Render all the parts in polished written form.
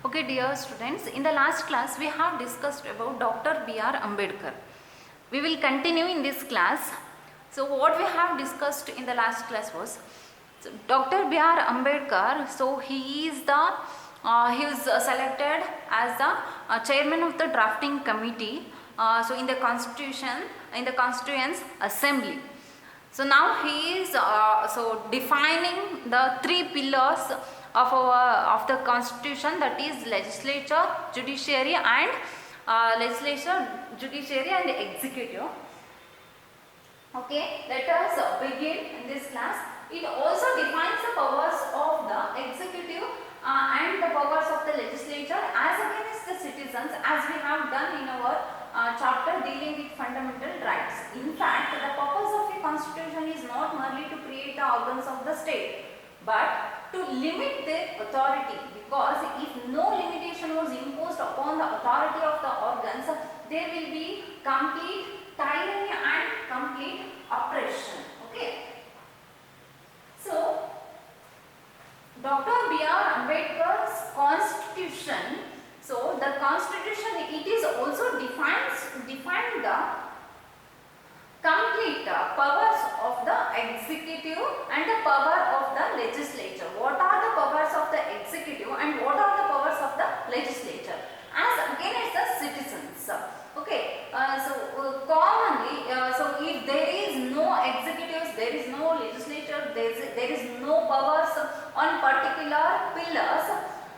Okay, dear students, in the last class we have discussed about Dr. B.R. Ambedkar. We will continue in this class. So what we have discussed in the last class was Dr. B.R. Ambedkar. So he is selected as the chairman of the drafting committee. So in the Constituent Assembly. So now he is defining the three pillars of the constitution, that is legislature, judiciary and executive. Okay, let us begin in this class. It also defines the powers of the executive and the powers of the legislature as against the citizens, as we have done in our chapter dealing with fundamental rights. In fact, the purpose of the constitution is not merely to create the organs of the state, but to limit their authority, because if no limitation was imposed upon the authority of the organs, there will be complete tyranny and complete oppression. Okay. So, Dr. B.R. Ambedkar's constitution, so the constitution, it is also defined the complete powers of the executive and the power of the legislature. What are the powers of the executive and what are the powers of the legislature as against the citizens? Okay, commonly, so if there is no executives, there is no legislature, there is no powers on particular pillars.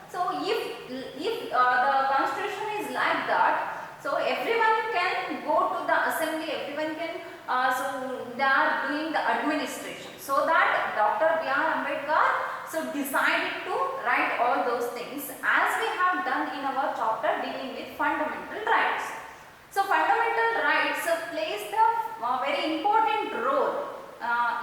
So if the constitution is like that, so everyone can go to the assembly, everyone can so they are doing the administration. So that Dr. B.R. Ambedkar decided to write all those things, as we have done in our chapter dealing with fundamental rights. So fundamental rights plays the very important role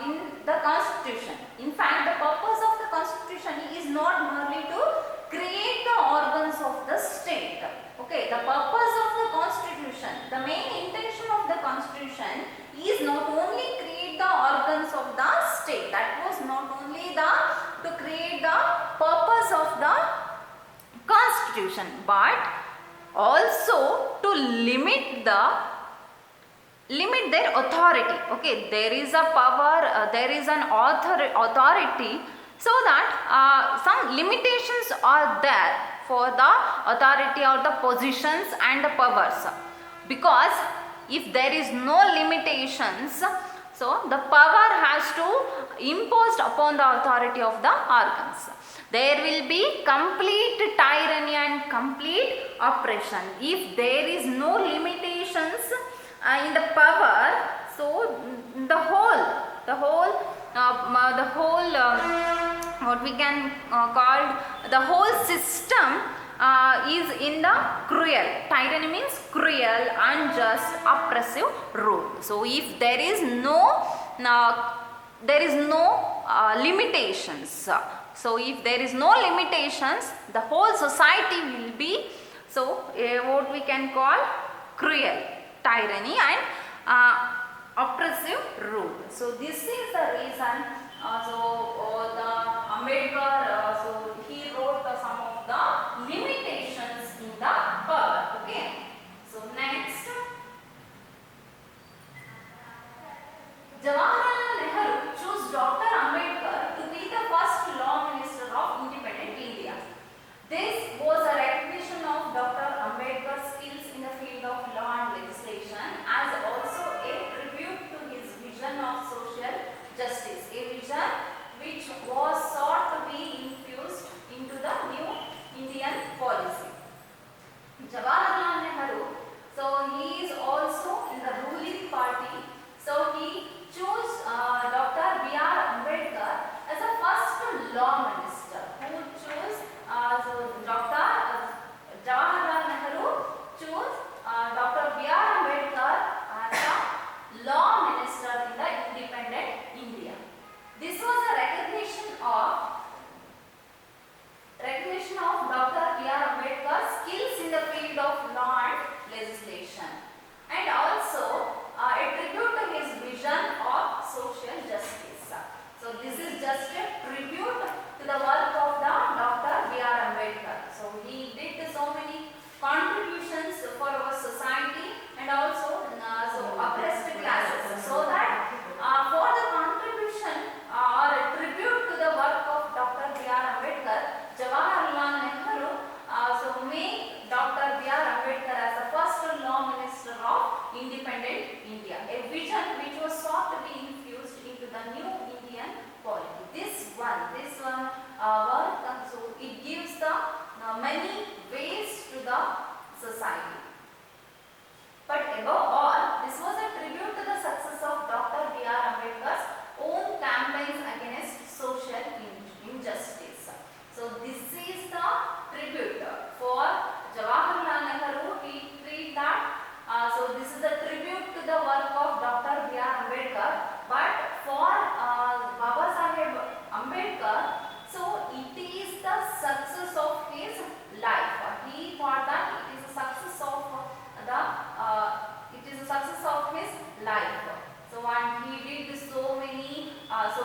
in the constitution. In fact, the purpose of the constitution is not merely to create the organs of the state. Okay, the purpose of the constitution, the main intention of the constitution is not only create the organs of the state, that was not only to create the purpose of the constitution, but also to limit their authority. Okay, there is a power, there is an authority, so that some limitations are there for the authority or the positions and the powers, because if there is no limitations, so the power has to imposed upon the authority of the organs. There will be complete tyranny and complete oppression. If there is no limitations in the power, so the whole what we can call the whole system is in the cruel. Tyranny means cruel, unjust, oppressive rule. So if there is no limitations. So if there is no limitations, the whole society will be what we can call cruel, tyranny and oppressive rule. So this is the reason. The Ambedkar, he wrote some of the limitations in the power. Okay. So next, Jawaharlal Nehru chose Dr. Ambedkar to be the first law minister of independent India. This was a recognition of Dr. Ambedkar's skills in the field of law and legislation, as also a tribute to his vision of social justice, a vision which was sought to be infused the society. But above all, this was a tribute to the success of Dr. B.R. Ambedkar's own campaigns against social injustice. So this is the tribute for Jawaharlal Nehru. He treat that. So this is a tribute to the work of Dr. B.R. Ambedkar. But for Baba Saheb Ambedkar, so it is the success of his life. He thought that it is a success of his life. So and he did so many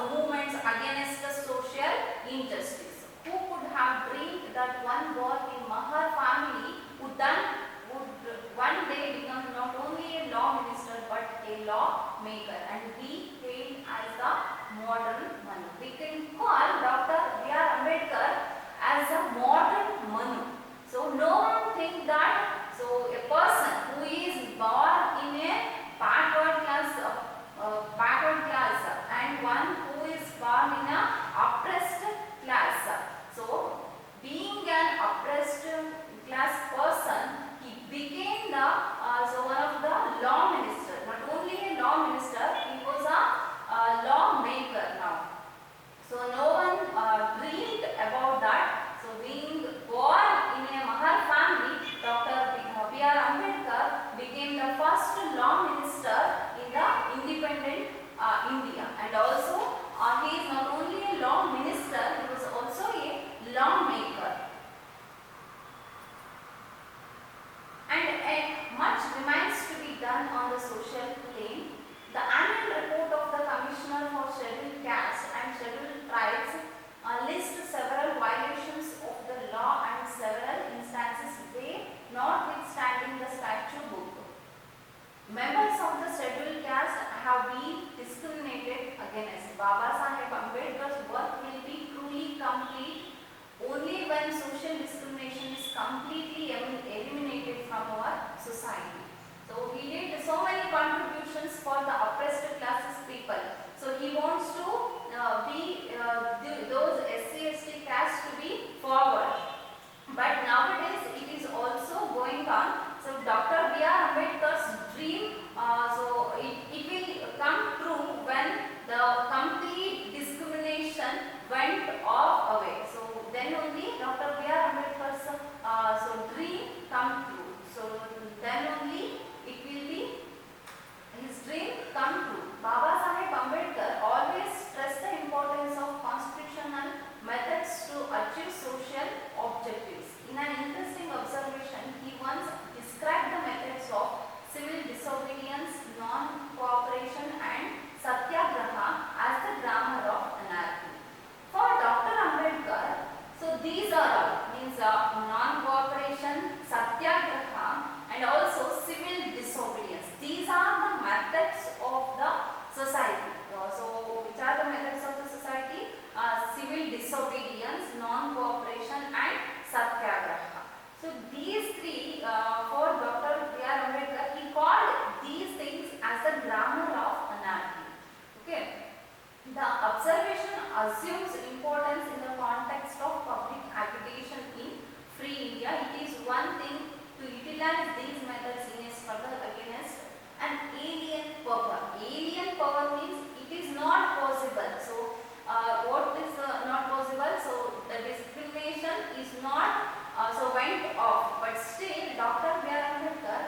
movements against the social injustice. Who could have dreamed that one boy in Mahar family would one day become not only a law minister but a lawmaker, and he came as the modern Manu. We can call Dr. B.R. Ambedkar as a modern Manu. So no one think that a person who is born in a backward class and one who is born in a oppressed class. So being an oppressed class person, he became the one of the law minister. Not only a law minister, he was a lawmaker now. So no one dreamed about that. So being born in a Mahar family, Dr. B.R. Ambedkar became the first law minister in the independent India. And also he is not only a law minister, he was also a lawmaker. And much remains to be done on the social plane. The annual report of the Commissioner for Scheduled Castes and Scheduled Tribes lists several violations of the law and several instances where, notwithstanding the statute book, members of the scheduled caste have been discriminated against. Baba Saheb Ambedkar's work will be truly complete only when social discrimination is completely eliminated from our society. So he did so many contributions for the oppressed classes people. So he wants to those SC/ST castes to be forward. But nowadays it is also going on. So Dr. B.R. Ambedkar's dream, it will come true when the complete discrimination went off away. So then only Dr. B.R. Ambedkar's dream come true. So then only it will be his dream come true. Baba Saheb Ambedkar always stressed the importance of constitutional methods to achieve social objectives. In an interesting observation, he once described the methods of civil disobedience, non-cooperation and satyagraha as the grammar of anarchy. For Dr. Ambedkar, so these are all means non-cooperation, satyagraha and also civil disobedience. These are the methods of the society. So which are the methods of the society? Civil disobedience, non-cooperation and satyagraha. So these three for Dr. B.R. Ambedkar, he called these things as the grammar of anarchy. Okay. The observation assumes importance in the context of public agitation in free India. It is one thing to utilize these methods in a struggle against an alien power. Alien power means it is not possible. So what is not possible? So the discrimination is not went off. But still Dr. B.R. Ambedkar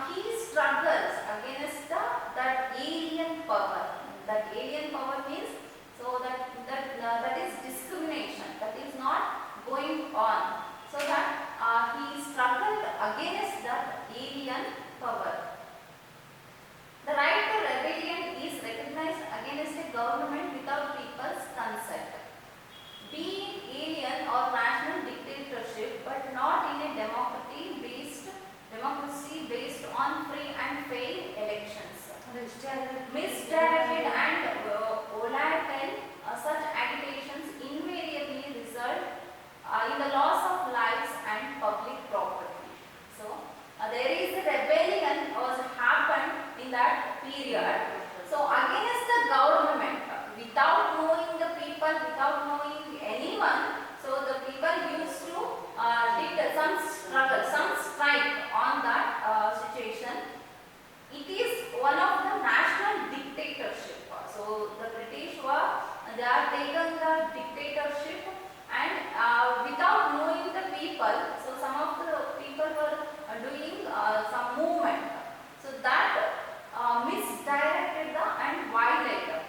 he struggles against that alien power. That alien power means that is discrimination, that is not going on. So that he struggled against that alien power. The right to rebellion is recognized against a government without people's consent, be it alien or national dictatorship, but not in a democracy based on free and fair elections. Misdirected and volatile such agitations invariably result in the loss of lives and public property. So there is a rebellion people, so some of the people were doing some movement, so that misdirected the and violated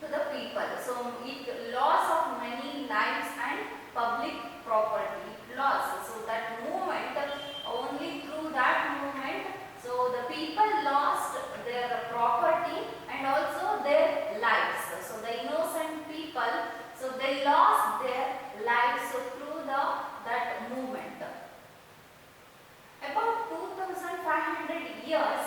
to the people. So it loss of many lives and public property loss. So that movement, only through that movement, so the people lost their property and also their lives. So the innocent people, so they lost their lives through the that movement. About 2500 years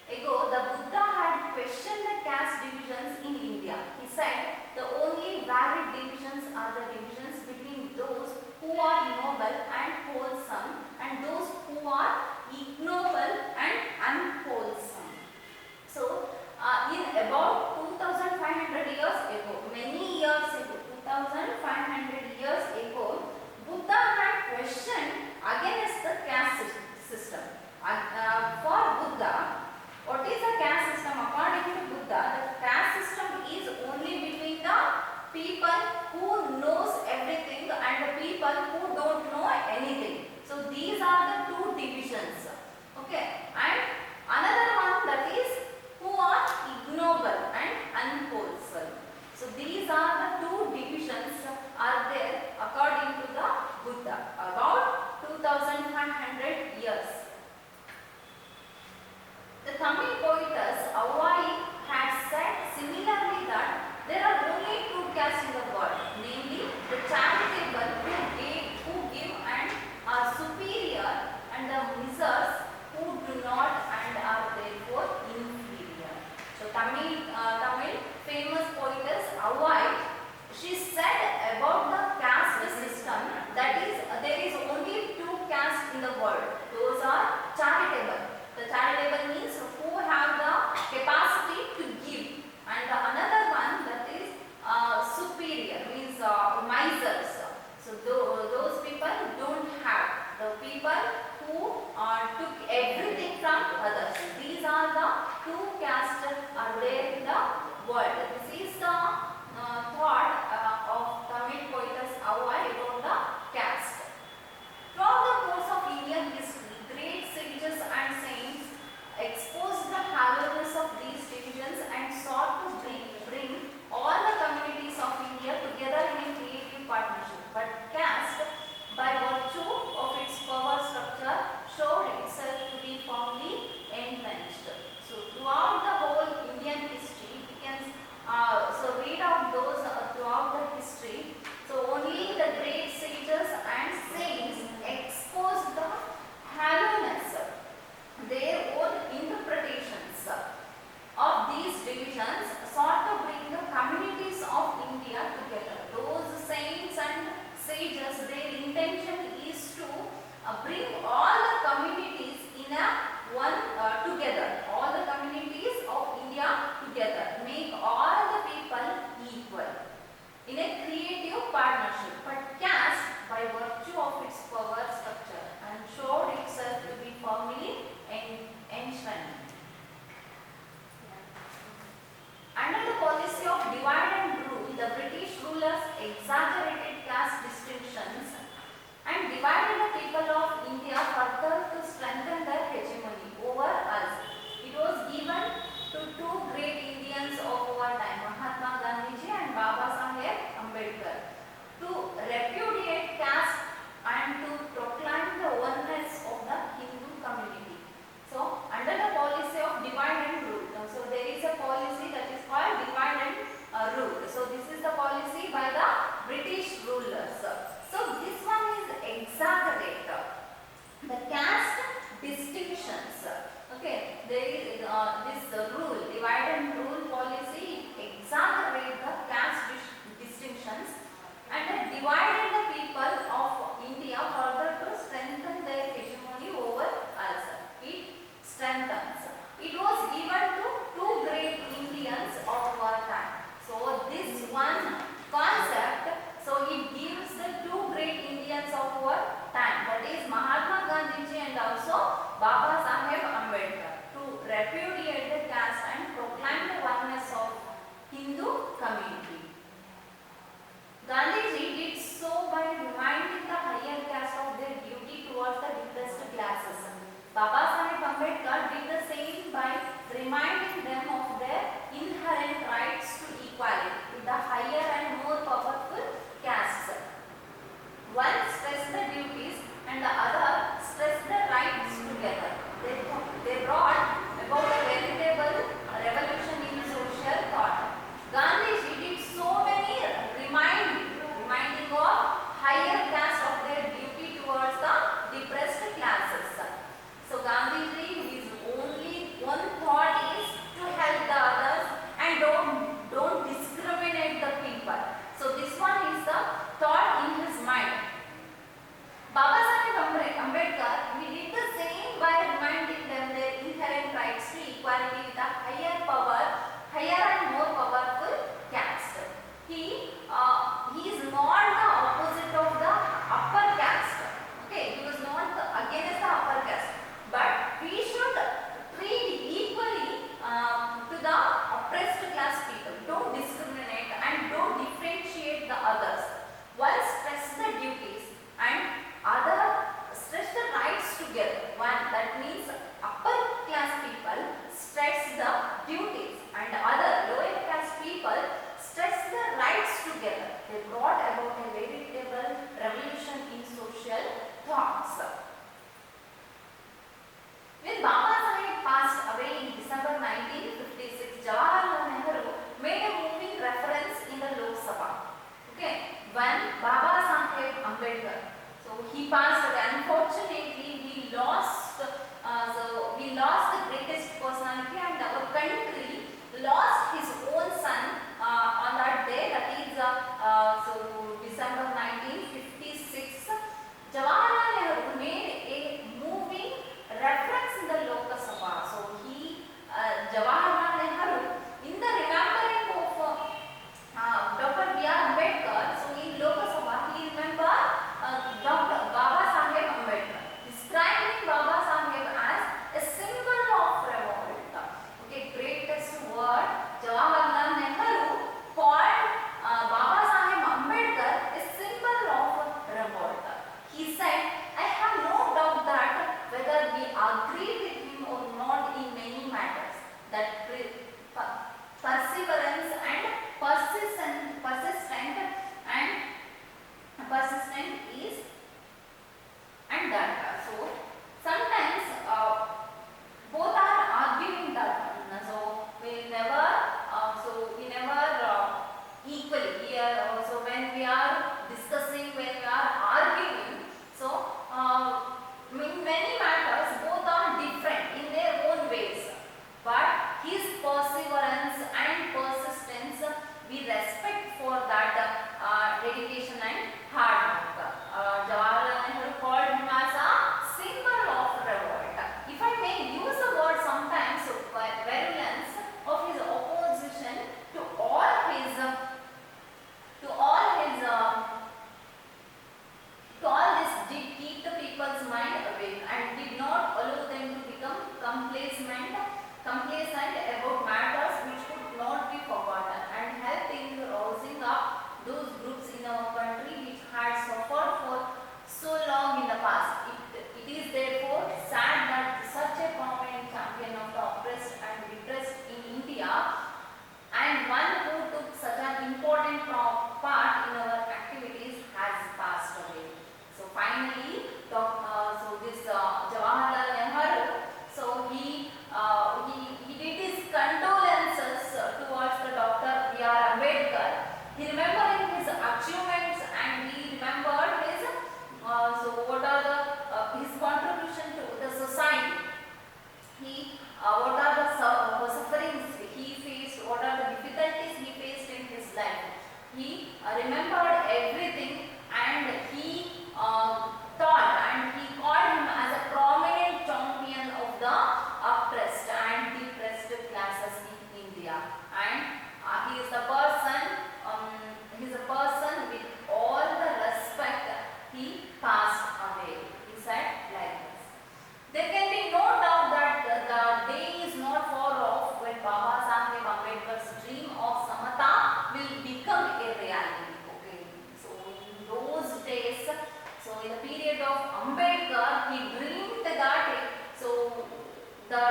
ago, the Buddha had questioned the caste divisions in India. He said the only valid divisions are the divisions between those who are noble and wholesome and those who are ignoble and unwholesome. So, in about 2500 years ago, many years ago, 2500 years ago, Buddha had questioned against the caste system. For Buddha, what is the caste system? According to Buddha, the caste system is only between the people who knows everything and the people who don't know anything. So these are the two divisions. and the other stressed the rights together. They brought about a veritable revolution in social thought. Gandhiji did so many reminding of higher caste of their duty towards the depressed classes. So Gandhiji, his only one thought is to help the others and don't discriminate the people. So this one is the thought in his mind. Baba Saheb Ambedkar, he did the same by reminding them their inherent rights to equality with a higher and more powerful caste. He is not the opposite of the upper caste. Okay, he was not against the upper caste, but we should treat equally to the oppressed class people. Don't discriminate and don't differentiate the others. One stress the duties and other stress the rights together. One, that means upper class people stress the duties and other lower caste people stress the rights together. They brought about a veritable revolution in social thoughts. When Baba Saheb passed away in December 1956, Jawaharlal Nehru made a moving reference in the Lok Sabha. Okay, when Baba Saheb Ambedkar, so he passed away. Unfortunately, we lost the greatest personality, and our country lost his own son on that day. That is December 1956. Jawaharlal Nehru made a moving reference in the Lok Sabha. So Jawaharlal Nehru, in the remembering of Dr. B.R. Ambedkar, so in Lok Sabha, he remembered Dr. Baba Saheb Ambedkar, describing Baba Saheb as a symbol of revolt. Okay, greatest word. Jawaharlal Nehru called Baba Saheb Ambedkar a symbol of revolt. He said, I have no doubt that whether we agree with him or not in many matters, that perseverance and persistent is and that. So sometimes both are arguing that. So we never equally here. So when we are discussing, when we are arguing, so in many matters both are different in their own ways. But his perseverance and persistence, we respect for that dedication and hard work. Jawaharlal Nehru called him as a symbol of revolt. If I may use the word sometimes, virulence of his opposition to all this did keep the people's mind awake and did not allow them to become complacent about matters which could not be forgotten, and helped in rousing up those groups in our country which had suffered for so long in the past. It is therefore sad that such a prominent champion of the oppressed and repressed in India, and one who took such an important part in our activities, has passed away. So finally, Jawaharlal Nehru, so he did his condolences towards the Dr. B.R. Ambedkar. He remembered his achievements and he remembered his his contribution to the society. What are the sufferings he faced, what are the difficulties he faced in his life. He remembered everything, and he thought, and he called him as a prominent champion of the oppressed and depressed classes in India. And he is a person with all the respect. He passed away. He said like this. There can be no doubt that the day is not far off when Baba Saheb Ambedkar's dream of Samata will become a reality. Okay. So in those days, so in the period of Ambedkar, he dreamed that the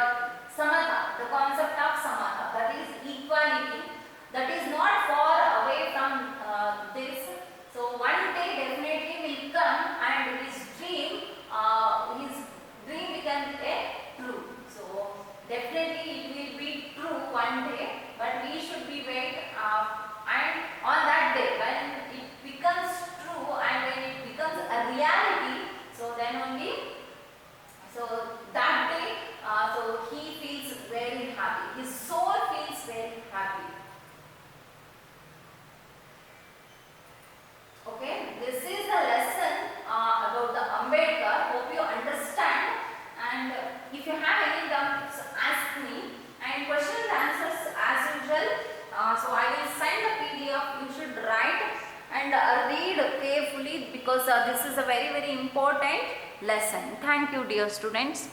Samata, the concept of Samata, that is equality, that is not far away from this. So one day definitely will come, and his dream and question and answers as usual. So I will send the PDF. You should write and read carefully because this is a very important lesson. Thank you, dear students.